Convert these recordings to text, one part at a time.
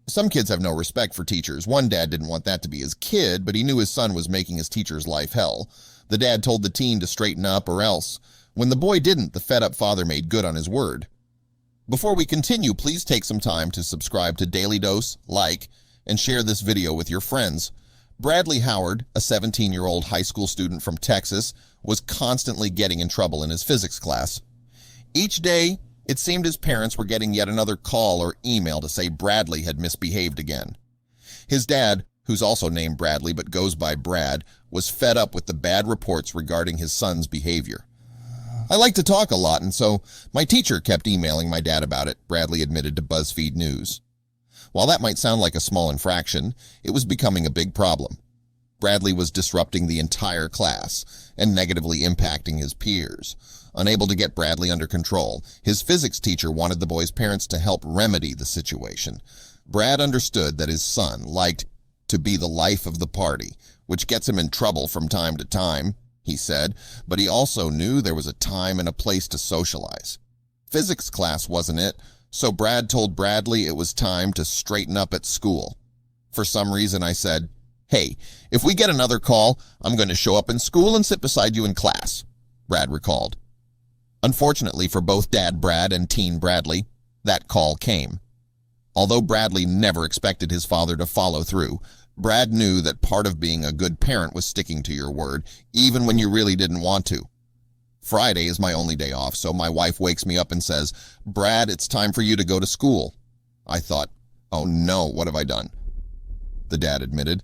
Some kids have no respect for teachers. One dad didn't want that to be his kid, but he knew his son was making his teacher's life hell. The dad told the teen to straighten up or else. When the boy didn't, the fed-up father made good on his word. Before we continue, please take some time to subscribe to Dailydose, like, and share this video with your friends. Bradley Howard, a 17-year-old high school student from Texas, was constantly getting in trouble in his physics class. Each day, it seemed his parents were getting yet another call or email to say Bradley had misbehaved again. His dad, who's also named Bradley but goes by Brad, was fed up with the bad reports regarding his son's behavior. "I like to talk a lot, and so my teacher kept emailing my dad about it," Bradley admitted to BuzzFeed News. While that might sound like a small infraction, it was becoming a big problem. Bradley was disrupting the entire class and negatively impacting his peers. Unable to get Bradley under control, his physics teacher wanted the boy's parents to help remedy the situation. Brad understood that his son liked to be the life of the party, which gets him in trouble from time to time, he said, but he also knew there was a time and a place to socialize. Physics class wasn't it, so Brad told Bradley it was time to straighten up at school. "For some reason I said, 'Hey, if we get another call, I'm going to show up in school and sit beside you in class,'" Brad recalled. Unfortunately for both Dad Brad and teen Bradley, that call came. Although Bradley never expected his father to follow through, Brad knew that part of being a good parent was sticking to your word, even when you really didn't want to. "Friday is my only day off, so my wife wakes me up and says, 'Brad, it's time for you to go to school.' I thought, 'Oh no, what have I done?'" the dad admitted.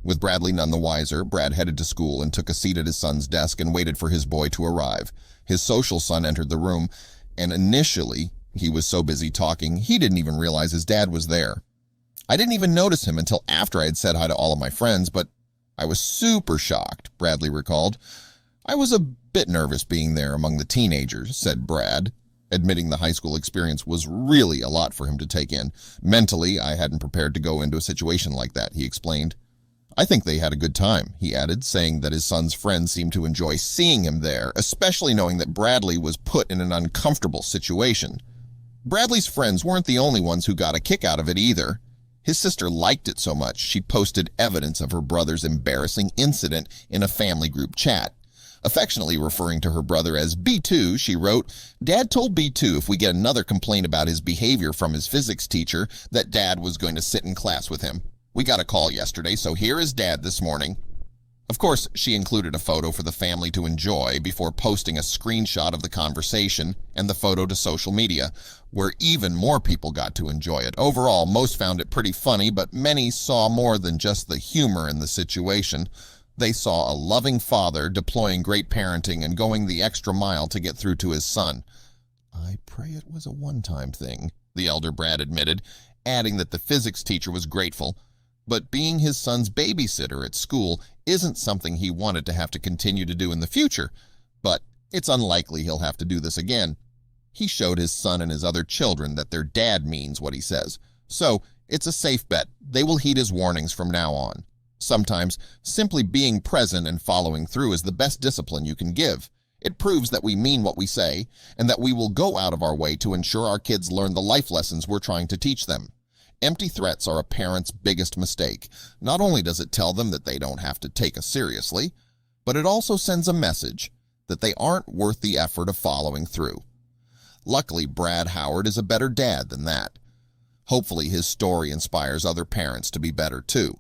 With Bradley none the wiser, Brad headed to school and took a seat at his son's desk and waited for his boy to arrive. His social son entered the room, and initially, he was so busy talking, he didn't even realize his dad was there. "I didn't even notice him until after I had said hi to all of my friends, but I was super shocked," Bradley recalled. "I was a bit nervous being there among the teenagers," said Brad, admitting the high school experience was really a lot for him to take in. "Mentally, I hadn't prepared to go into a situation like that," he explained. "I think they had a good time," he added, saying that his son's friends seemed to enjoy seeing him there, especially knowing that Bradley was put in an uncomfortable situation. Bradley's friends weren't the only ones who got a kick out of it either. His sister liked it so much, she posted evidence of her brother's embarrassing incident in a family group chat. Affectionately referring to her brother as B2, she wrote, "Dad told B2 if we get another complaint about his behavior from his physics teacher, that Dad was going to sit in class with him. We got a call yesterday, so here is Dad this morning." Of course, she included a photo for the family to enjoy before posting a screenshot of the conversation and the photo to social media, where even more people got to enjoy it. Overall, most found it pretty funny, but many saw more than just the humor in the situation. They saw a loving father deploying great parenting and going the extra mile to get through to his son. "I pray it was a one-time thing," the elder Brad admitted, adding that the physics teacher was grateful. But being his son's babysitter at school isn't something he wanted to have to continue to do in the future. But it's unlikely he'll have to do this again. He showed his son and his other children that their dad means what he says. So it's a safe bet. They will heed his warnings from now on. Sometimes simply being present and following through is the best discipline you can give. It proves that we mean what we say and that we will go out of our way to ensure our kids learn the life lessons we're trying to teach them. Empty threats are a parent's biggest mistake. Not only does it tell them that they don't have to take us seriously, but it also sends a message that they aren't worth the effort of following through. Luckily, Brad Howard is a better dad than that. Hopefully, his story inspires other parents to be better too.